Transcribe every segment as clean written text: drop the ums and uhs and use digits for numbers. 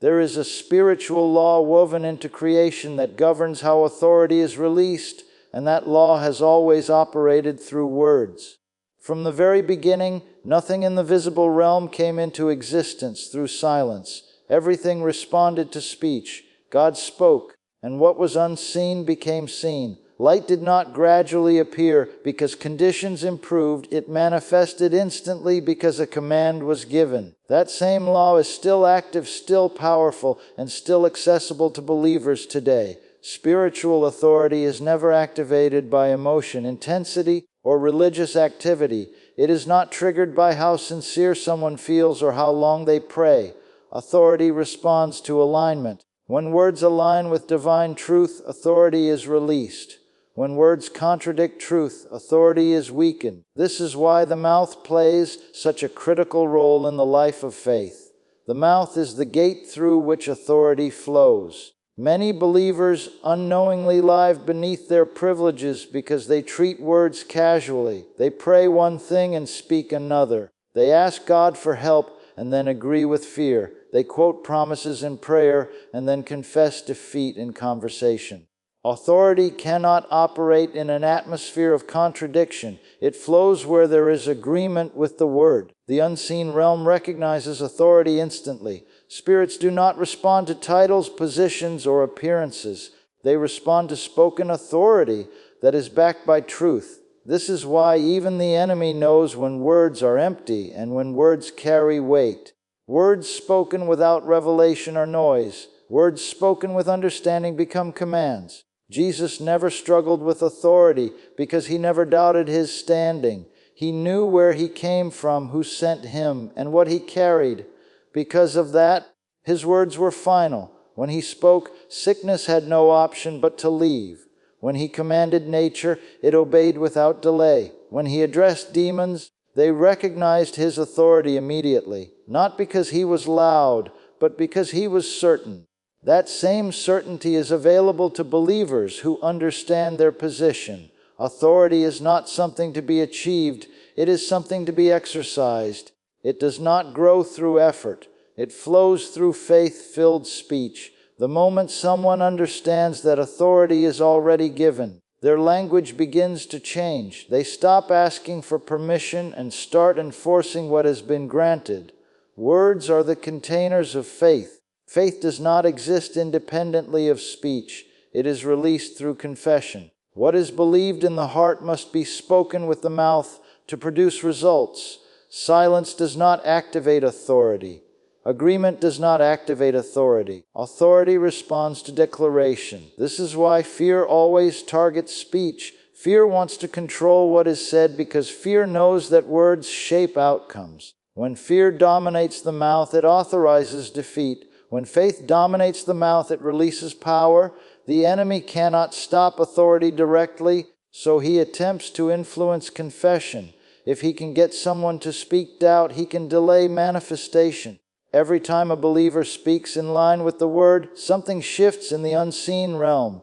There is a spiritual law woven into creation that governs how authority is released, and that law has always operated through words. From the very beginning, nothing in the visible realm came into existence through silence. Everything responded to speech. God spoke, and what was unseen became seen. Light did not gradually appear because conditions improved. It manifested instantly because a command was given. That same law is still active, still powerful, and still accessible to believers today. Spiritual authority is never activated by emotion, intensity, or religious activity. It is not triggered by how sincere someone feels or how long they pray. Authority responds to alignment. When words align with divine truth, authority is released. When words contradict truth, authority is weakened. This is why the mouth plays such a critical role in the life of faith. The mouth is the gate through which authority flows. Many believers unknowingly live beneath their privileges because they treat words casually. They pray one thing and speak another. They ask God for help and then agree with fear. They quote promises in prayer and then confess defeat in conversation. Authority cannot operate in an atmosphere of contradiction. It flows where there is agreement with the Word. The unseen realm recognizes authority instantly. Spirits do not respond to titles, positions, or appearances. They respond to spoken authority that is backed by truth. This is why even the enemy knows when words are empty and when words carry weight. Words spoken without revelation are noise. Words spoken with understanding become commands. Jesus never struggled with authority because he never doubted his standing. He knew where he came from, who sent him, and what he carried. Because of that, his words were final. When he spoke, sickness had no option but to leave. When he commanded nature, it obeyed without delay. When he addressed demons, they recognized his authority immediately, not because he was loud, but because he was certain. That same certainty is available to believers who understand their position. Authority is not something to be achieved, it is something to be exercised. It does not grow through effort. It flows through faith-filled speech. The moment someone understands that authority is already given, their language begins to change. They stop asking for permission and start enforcing what has been granted. Words are the containers of faith. Faith does not exist independently of speech. It is released through confession. What is believed in the heart must be spoken with the mouth to produce results. Silence does not activate authority. Agreement does not activate authority. Authority responds to declaration. This is why fear always targets speech. Fear wants to control what is said because fear knows that words shape outcomes. When fear dominates the mouth, it authorizes defeat. When faith dominates the mouth, it releases power. The enemy cannot stop authority directly, so he attempts to influence confession. If he can get someone to speak doubt, he can delay manifestation. Every time a believer speaks in line with the Word, something shifts in the unseen realm.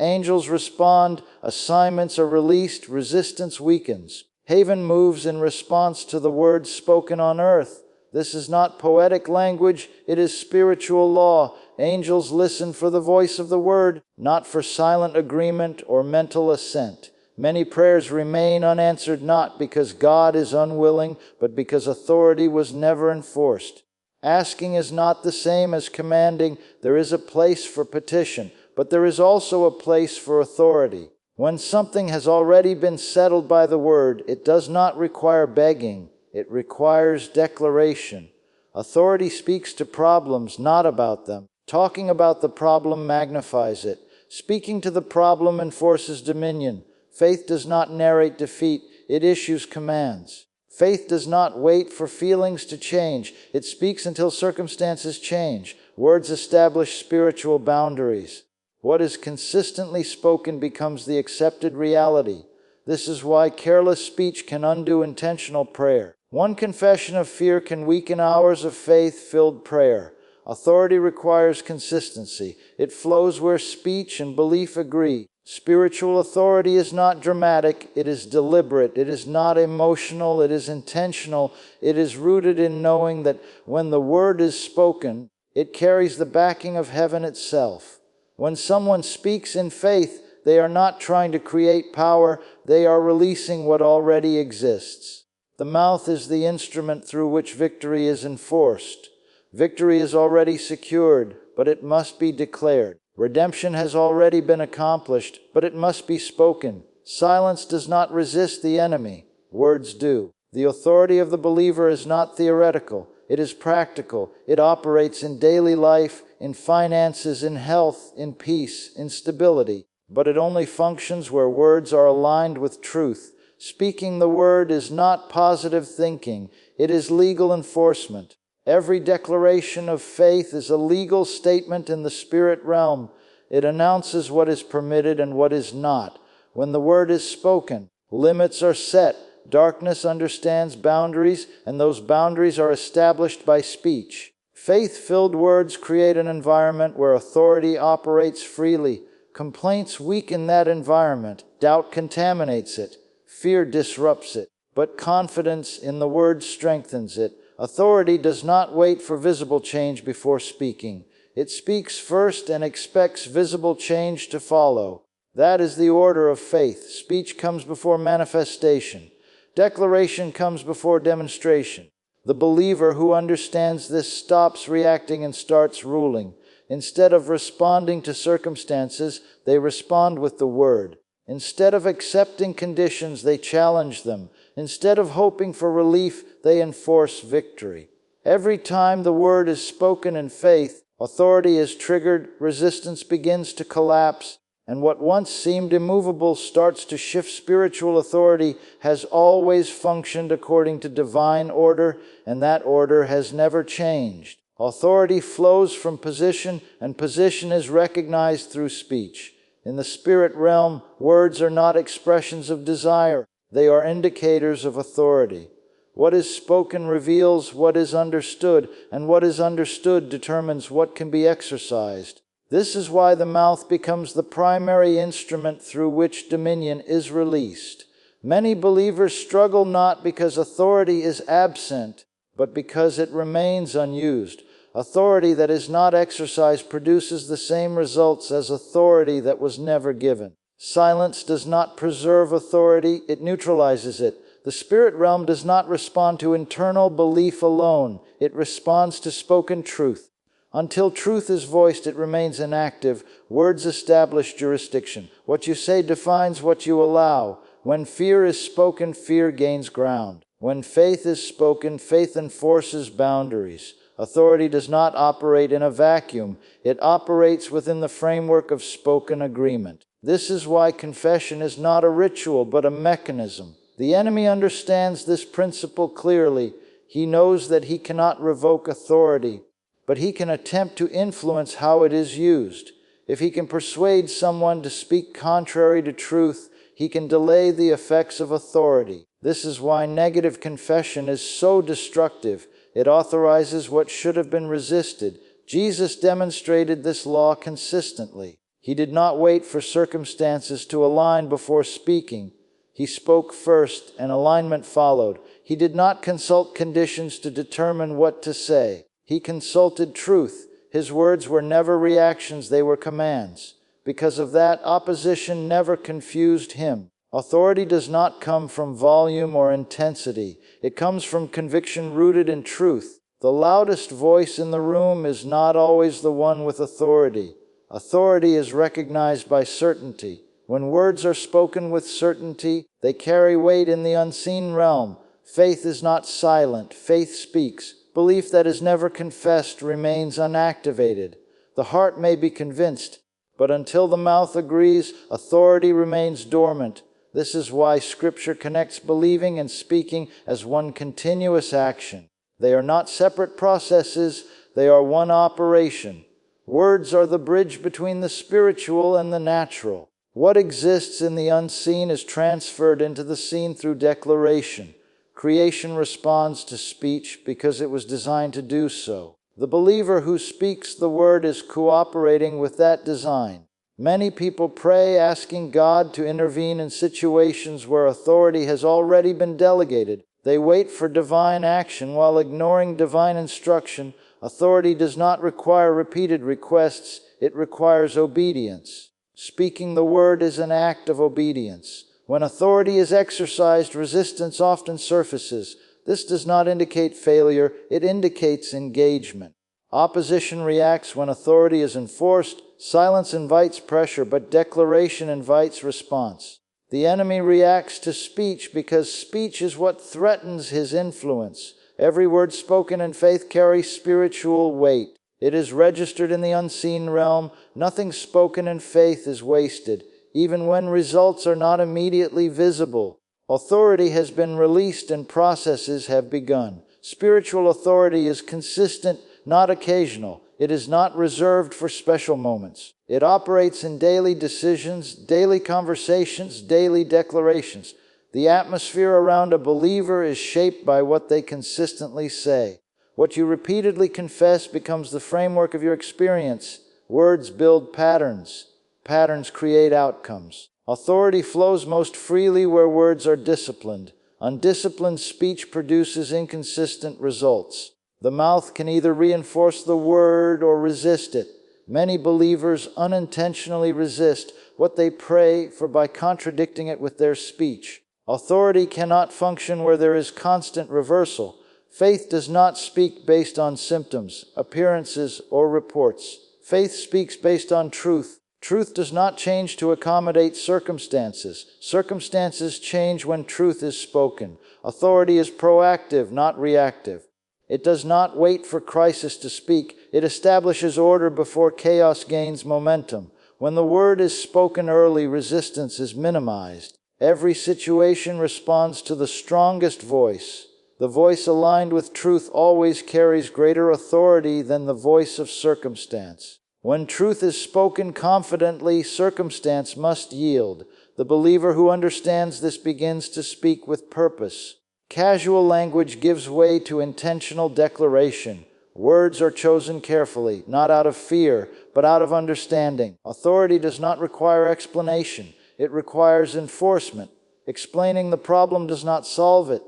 Angels respond, assignments are released, resistance weakens. Heaven moves in response to the words spoken on earth. This is not poetic language, it is spiritual law. Angels listen for the voice of the Word, not for silent agreement or mental assent. Many prayers remain unanswered not because God is unwilling, but because authority was never enforced. Asking is not the same as commanding. There is a place for petition, but there is also a place for authority. When something has already been settled by the Word, it does not require begging. It requires declaration. Authority speaks to problems, not about them. Talking about the problem magnifies it. Speaking to the problem enforces dominion. Faith does not narrate defeat, it issues commands. Faith does not wait for feelings to change. It speaks until circumstances change. Words establish spiritual boundaries. What is consistently spoken becomes the accepted reality. This is why careless speech can undo intentional prayer. One confession of fear can weaken hours of faith-filled prayer. Authority requires consistency. It flows where speech and belief agree. Spiritual authority is not dramatic, it is deliberate. It is not emotional, it is intentional. It is rooted in knowing that when the Word is spoken, It carries the backing of heaven itself. When someone speaks in faith, they are not trying to create power, they are releasing what already exists. The mouth is the instrument through which victory is enforced. Victory is already secured, but it must be declared. Redemption has already been accomplished, but it must be spoken. Silence does not resist the enemy. Words do. The authority of the believer is not theoretical. It is practical. It operates in daily life, in finances, in health, in peace, in stability. But it only functions where words are aligned with truth. Speaking the word is not positive thinking. It is legal enforcement. Every declaration of faith is a legal statement in the spirit realm. It announces what is permitted and what is not. When the word is spoken, limits are set. Darkness understands boundaries, and those boundaries are established by speech. Faith-filled words create an environment where authority operates freely. Complaints weaken that environment. Doubt contaminates it. Fear disrupts it. But confidence in the word strengthens it. Authority does not wait for visible change before speaking. It speaks first and expects visible change to follow. That is the order of faith. Speech comes before manifestation. Declaration comes before demonstration. The believer who understands this stops reacting and starts ruling. Instead of responding to circumstances, they respond with the word. Instead of accepting conditions, they challenge them. Instead of hoping for relief, they enforce victory. Every time the word is spoken in faith, authority is triggered, resistance begins to collapse, and what once seemed immovable starts to shift. Spiritual authority has always functioned according to divine order, and that order has never changed. Authority flows from position, and position is recognized through speech. In the spirit realm, words are not expressions of desire. They are indicators of authority. What is spoken reveals what is understood, and what is understood determines what can be exercised. This is why the mouth becomes the primary instrument through which dominion is released. Many believers struggle not because authority is absent, but because it remains unused. Authority that is not exercised produces the same results as authority that was never given. Silence does not preserve authority, it neutralizes it. The spirit realm does not respond to internal belief alone, it responds to spoken truth. Until truth is voiced, it remains inactive. Words establish jurisdiction. What you say defines what you allow. When fear is spoken, fear gains ground. When faith is spoken, faith enforces boundaries. Authority does not operate in a vacuum. It operates within the framework of spoken agreement. This is why confession is not a ritual, but a mechanism. The enemy understands this principle clearly. He knows that he cannot revoke authority, but he can attempt to influence how it is used. If he can persuade someone to speak contrary to truth, he can delay the effects of authority. This is why negative confession is so destructive. It authorizes what should have been resisted. Jesus demonstrated this law consistently. He did not wait for circumstances to align before speaking. He spoke first, and alignment followed. He did not consult conditions to determine what to say. He consulted truth. His words were never reactions, they were commands. Because of that, opposition never confused him. Authority does not come from volume or intensity. It comes from conviction rooted in truth. The loudest voice in the room is not always the one with authority. Authority is recognized by certainty. When words are spoken with certainty, they carry weight in the unseen realm. Faith is not silent. Faith speaks. Belief that is never confessed remains unactivated. The heart may be convinced, but until the mouth agrees, authority remains dormant. This is why Scripture connects believing and speaking as one continuous action. They are not separate processes, they are one operation. Words are the bridge between the spiritual and the natural. What exists in the unseen is transferred into the seen through declaration. Creation responds to speech because it was designed to do so. The believer who speaks the word is cooperating with that design. Many people pray asking God to intervene in situations where authority has already been delegated. They wait for divine action while ignoring divine instruction. Authority does not require repeated requests, it requires obedience. Speaking the word is an act of obedience. When authority is exercised, resistance often surfaces. This does not indicate failure, it indicates engagement. Opposition reacts when authority is enforced. Silence invites pressure, but declaration invites response. The enemy reacts to speech because speech is what threatens his influence. Every word spoken in faith carries spiritual weight. It is registered in the unseen realm. Nothing spoken in faith is wasted, even when results are not immediately visible. Authority has been released and processes have begun. Spiritual authority is consistent, not occasional. It is not reserved for special moments. It operates in daily decisions, daily conversations, daily declarations. The atmosphere around a believer is shaped by what they consistently say. What you repeatedly confess becomes the framework of your experience. Words build patterns. Patterns create outcomes. Authority flows most freely where words are disciplined. Undisciplined speech produces inconsistent results. The mouth can either reinforce the word or resist it. Many believers unintentionally resist what they pray for by contradicting it with their speech. Authority cannot function where there is constant reversal. Faith does not speak based on symptoms, appearances, or reports. Faith speaks based on truth. Truth does not change to accommodate circumstances. Circumstances change when truth is spoken. Authority is proactive, not reactive. It does not wait for crisis to speak. It establishes order before chaos gains momentum. When the word is spoken early, resistance is minimized. Every situation responds to the strongest voice. The voice aligned with truth always carries greater authority than the voice of circumstance. When truth is spoken confidently, circumstance must yield. The believer who understands this begins to speak with purpose. Casual language gives way to intentional declaration. Words are chosen carefully, not out of fear, but out of understanding. Authority does not require explanation. It requires enforcement. Explaining the problem does not solve it.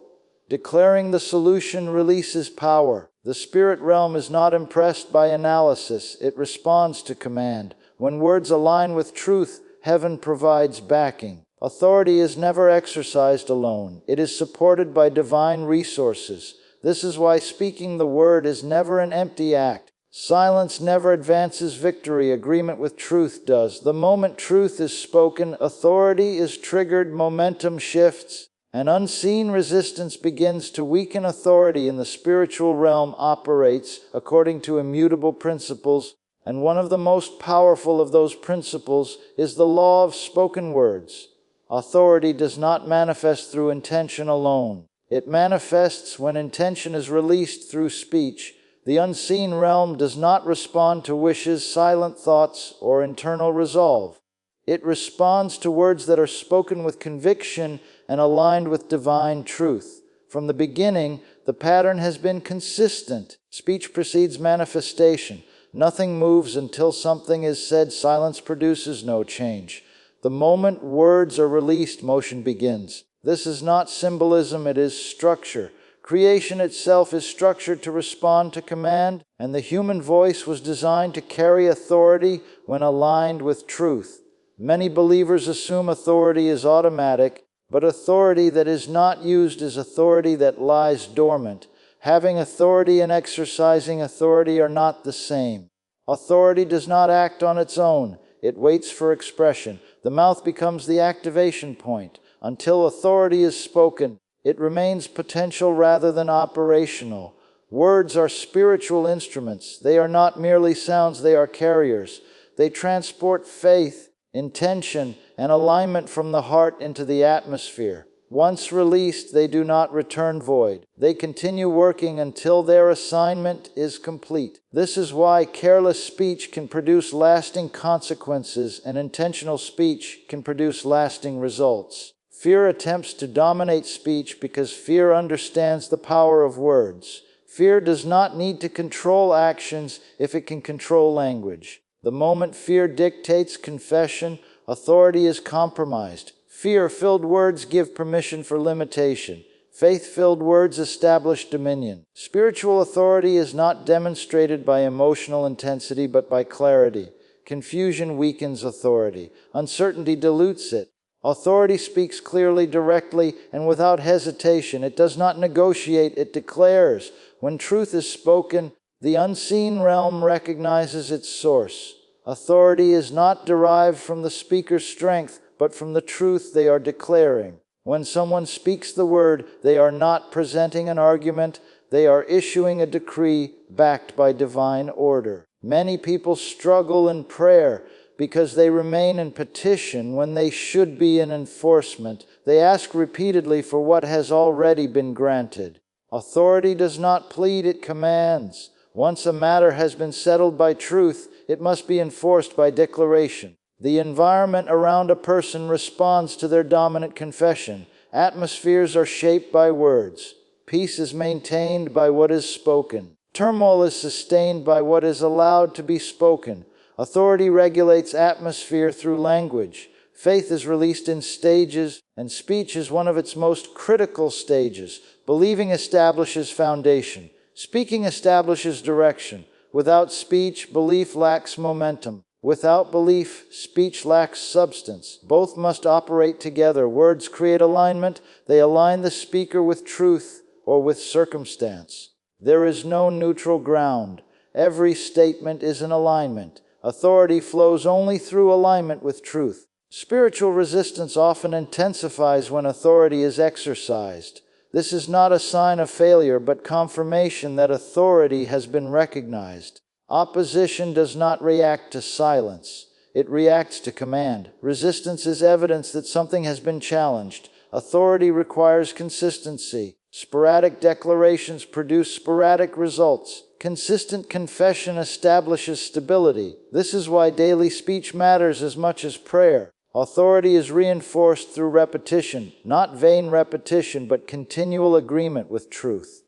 Declaring the solution releases power. The spirit realm is not impressed by analysis. It responds to command. When words align with truth, heaven provides backing. Authority is never exercised alone. It is supported by divine resources. This is why speaking the word is never an empty act. Silence never advances victory. Agreement with truth does. The moment truth is spoken, authority is triggered, momentum shifts. An unseen resistance begins to weaken. Authority in the spiritual realm operates according to immutable principles, and one of the most powerful of those principles is the law of spoken words. Authority does not manifest through intention alone. It manifests when intention is released through speech. The unseen realm does not respond to wishes, silent thoughts, or internal resolve. It responds to words that are spoken with conviction and aligned with divine truth. From the beginning, the pattern has been consistent. Speech precedes manifestation. Nothing moves until something is said. Silence produces no change. The moment words are released, motion begins. This is not symbolism, it is structure. Creation itself is structured to respond to command, and the human voice was designed to carry authority when aligned with truth. Many believers assume authority is automatic, but authority that is not used is authority that lies dormant. Having authority and exercising authority are not the same. Authority does not act on its own. It waits for expression. The mouth becomes the activation point. Until authority is spoken, it remains potential rather than operational. Words are spiritual instruments. They are not merely sounds, they are carriers. They transport faith, intention, and alignment from the heart into the atmosphere. Once released, they do not return void. They continue working until their assignment is complete. This is why careless speech can produce lasting consequences and intentional speech can produce lasting results. Fear attempts to dominate speech because fear understands the power of words. Fear does not need to control actions if it can control language. The moment fear dictates confession, authority is compromised. Fear-filled words give permission for limitation. Faith-filled words establish dominion. Spiritual authority is not demonstrated by emotional intensity but by clarity. Confusion weakens authority. Uncertainty dilutes it. Authority speaks clearly, directly, and without hesitation. It does not negotiate, it declares. When truth is spoken, the unseen realm recognizes its source. Authority is not derived from the speaker's strength, but from the truth they are declaring. When someone speaks the word, they are not presenting an argument, they are issuing a decree backed by divine order. Many people struggle in prayer because they remain in petition when they should be in enforcement. They ask repeatedly for what has already been granted. Authority does not plead, it commands. Once a matter has been settled by truth, it must be enforced by declaration. The environment around a person responds to their dominant confession. Atmospheres are shaped by words. Peace is maintained by what is spoken. Turmoil is sustained by what is allowed to be spoken. Authority regulates atmosphere through language. Faith is released in stages, and speech is one of its most critical stages. Believing establishes foundation. Speaking establishes direction. Without speech, belief lacks momentum. Without belief, speech lacks substance. Both must operate together. Words create alignment. They align the speaker with truth or with circumstance. There is no neutral ground. Every statement is an alignment. Authority flows only through alignment with truth. Spiritual resistance often intensifies when authority is exercised. This is not a sign of failure, but confirmation that authority has been recognized. Opposition does not react to silence. It reacts to command. Resistance is evidence that something has been challenged. Authority requires consistency. Sporadic declarations produce sporadic results. Consistent confession establishes stability. This is why daily speech matters as much as prayer. Authority is reinforced through repetition, not vain repetition, but continual agreement with truth.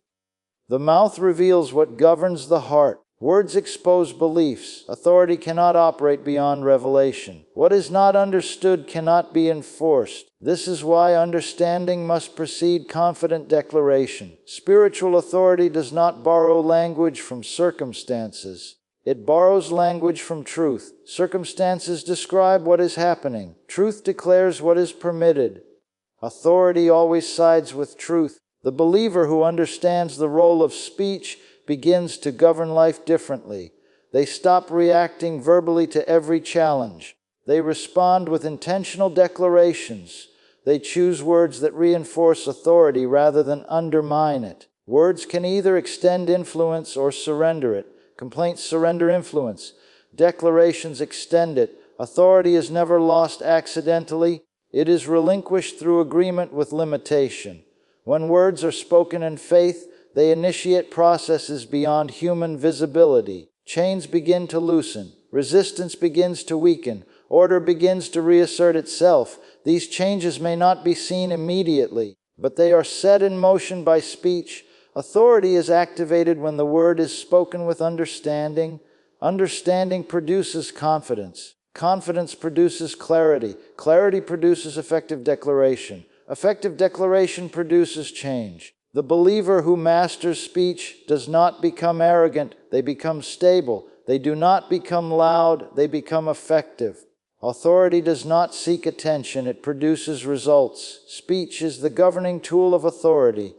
The mouth reveals what governs the heart. Words expose beliefs. Authority cannot operate beyond revelation. What is not understood cannot be enforced. This is why understanding must precede confident declaration. Spiritual authority does not borrow language from circumstances. It borrows language from truth. Circumstances describe what is happening. Truth declares what is permitted. Authority always sides with truth. The believer who understands the role of speech begins to govern life differently. They stop reacting verbally to every challenge. They respond with intentional declarations. They choose words that reinforce authority rather than undermine it. Words can either extend influence or surrender it. Complaints surrender influence. Declarations extend it. Authority is never lost accidentally. It is relinquished through agreement with limitation. When words are spoken in faith, they initiate processes beyond human visibility. Chains begin to loosen. Resistance begins to weaken. Order begins to reassert itself. These changes may not be seen immediately, but they are set in motion by speech. Authority is activated when the word is spoken with understanding. Understanding produces confidence. Confidence produces clarity. Clarity produces effective declaration. Effective declaration produces change. The believer who masters speech does not become arrogant, they become stable. They do not become loud, they become effective. Authority does not seek attention, it produces results. Speech is the governing tool of authority.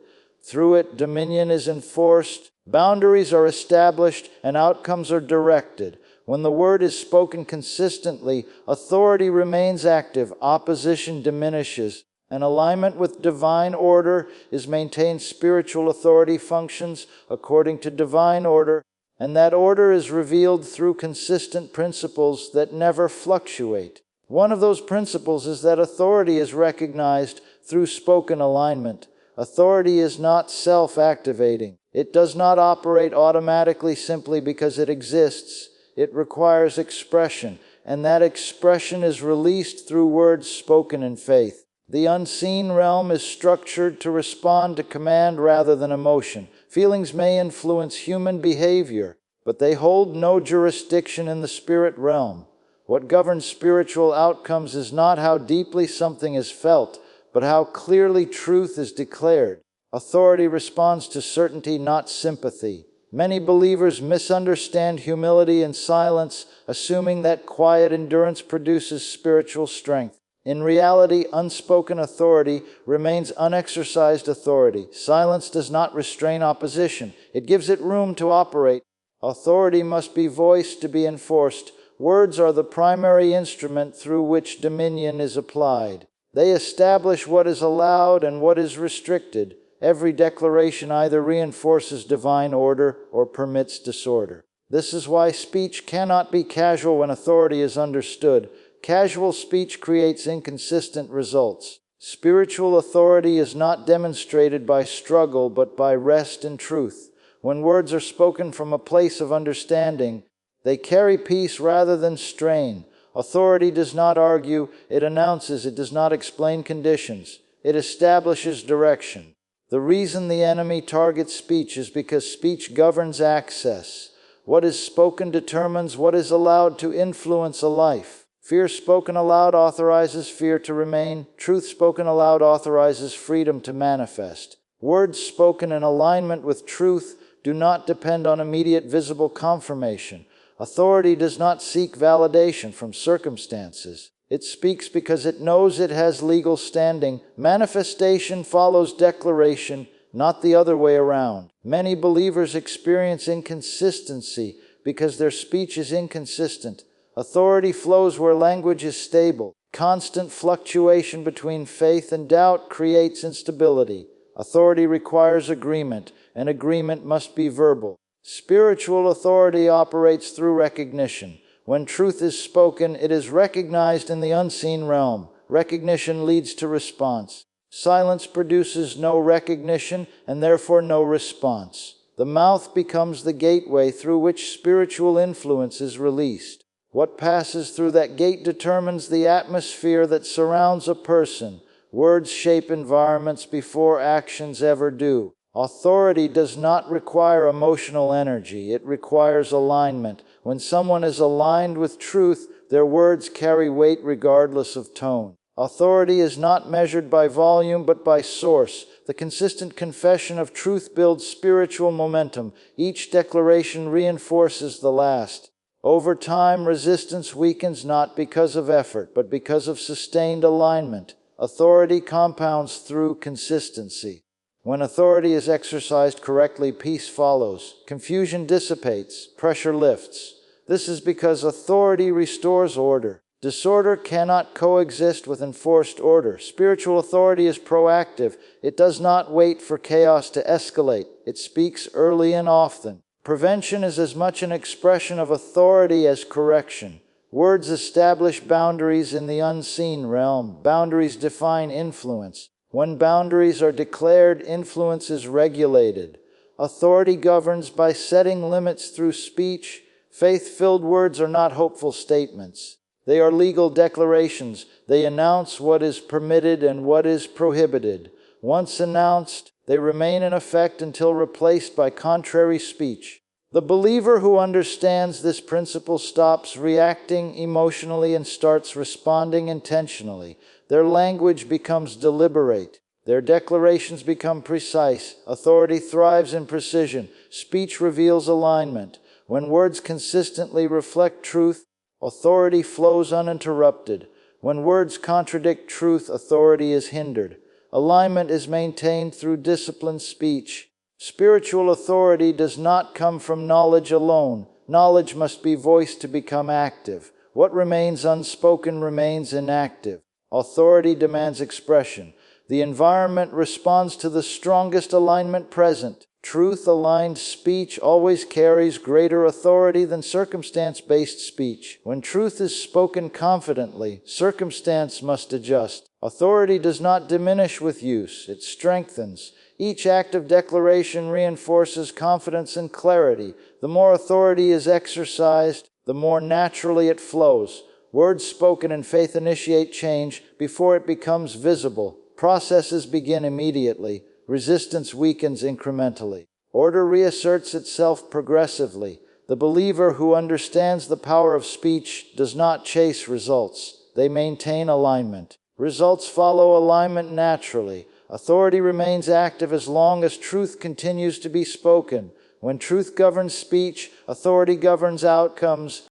Through it, dominion is enforced, boundaries are established, and outcomes are directed. When the word is spoken consistently, authority remains active, opposition diminishes. An alignment with divine order is maintained. Spiritual authority functions according to divine order, and that order is revealed through consistent principles that never fluctuate. One of those principles is that authority is recognized through spoken alignment. Authority is not self-activating. It does not operate automatically simply because it exists. It requires expression, and that expression is released through words spoken in faith. The unseen realm is structured to respond to command rather than emotion. Feelings may influence human behavior, but they hold no jurisdiction in the spirit realm. What governs spiritual outcomes is not how deeply something is felt, but how clearly truth is declared. Authority responds to certainty, not sympathy. Many believers misunderstand humility and silence, assuming that quiet endurance produces spiritual strength. In reality, unspoken authority remains unexercised authority. Silence does not restrain opposition. It gives it room to operate. Authority must be voiced to be enforced. Words are the primary instrument through which dominion is applied. They establish what is allowed and what is restricted. Every declaration either reinforces divine order or permits disorder. This is why speech cannot be casual when authority is understood. Casual speech creates inconsistent results. Spiritual authority is not demonstrated by struggle but by rest in truth. When words are spoken from a place of understanding, they carry peace rather than strain. Authority does not argue, it announces, it does not explain conditions. It establishes direction. The reason the enemy targets speech is because speech governs access. What is spoken determines what is allowed to influence a life. Fear spoken aloud authorizes fear to remain. Truth spoken aloud authorizes freedom to manifest. Words spoken in alignment with truth do not depend on immediate visible confirmation. Authority does not seek validation from circumstances. It speaks because it knows it has legal standing. Manifestation follows declaration, not the other way around. Many believers experience inconsistency because their speech is inconsistent. Authority flows where language is stable. Constant fluctuation between faith and doubt creates instability. Authority requires agreement, and agreement must be verbal. Spiritual authority operates through recognition. When truth is spoken, it is recognized in the unseen realm. Recognition leads to response. Silence produces no recognition and therefore no response. The mouth becomes the gateway through which spiritual influence is released. What passes through that gate determines the atmosphere that surrounds a person. Words shape environments before actions ever do. Authority does not require emotional energy, it requires alignment. When someone is aligned with truth, their words carry weight regardless of tone. Authority is not measured by volume but by source. The consistent confession of truth builds spiritual momentum. Each declaration reinforces the last. Over time, resistance weakens not because of effort, but because of sustained alignment. Authority compounds through consistency. When authority is exercised correctly, peace follows. Confusion dissipates. Pressure lifts. This is because authority restores order. Disorder cannot coexist with enforced order. Spiritual authority is proactive. It does not wait for chaos to escalate. It speaks early and often. Prevention is as much an expression of authority as correction. Words establish boundaries in the unseen realm. Boundaries define influence. When boundaries are declared, influence is regulated. Authority governs by setting limits through speech. Faith-filled words are not hopeful statements. They are legal declarations. They announce what is permitted and what is prohibited. Once announced, they remain in effect until replaced by contrary speech. The believer who understands this principle stops reacting emotionally and starts responding intentionally. Their language becomes deliberate. Their declarations become precise. Authority thrives in precision. Speech reveals alignment. When words consistently reflect truth, authority flows uninterrupted. When words contradict truth, authority is hindered. Alignment is maintained through disciplined speech. Spiritual authority does not come from knowledge alone. Knowledge must be voiced to become active. What remains unspoken remains inactive. Authority demands expression. The environment responds to the strongest alignment present. Truth-aligned speech always carries greater authority than circumstance-based speech. When truth is spoken confidently, circumstance must adjust. Authority does not diminish with use, it strengthens. Each act of declaration reinforces confidence and clarity. The more authority is exercised, the more naturally it flows. Words spoken in faith initiate change before it becomes visible. Processes begin immediately. Resistance weakens incrementally. Order reasserts itself progressively. The believer who understands the power of speech does not chase results. They maintain alignment. Results follow alignment naturally. Authority remains active as long as truth continues to be spoken. When truth governs speech, authority governs outcomes.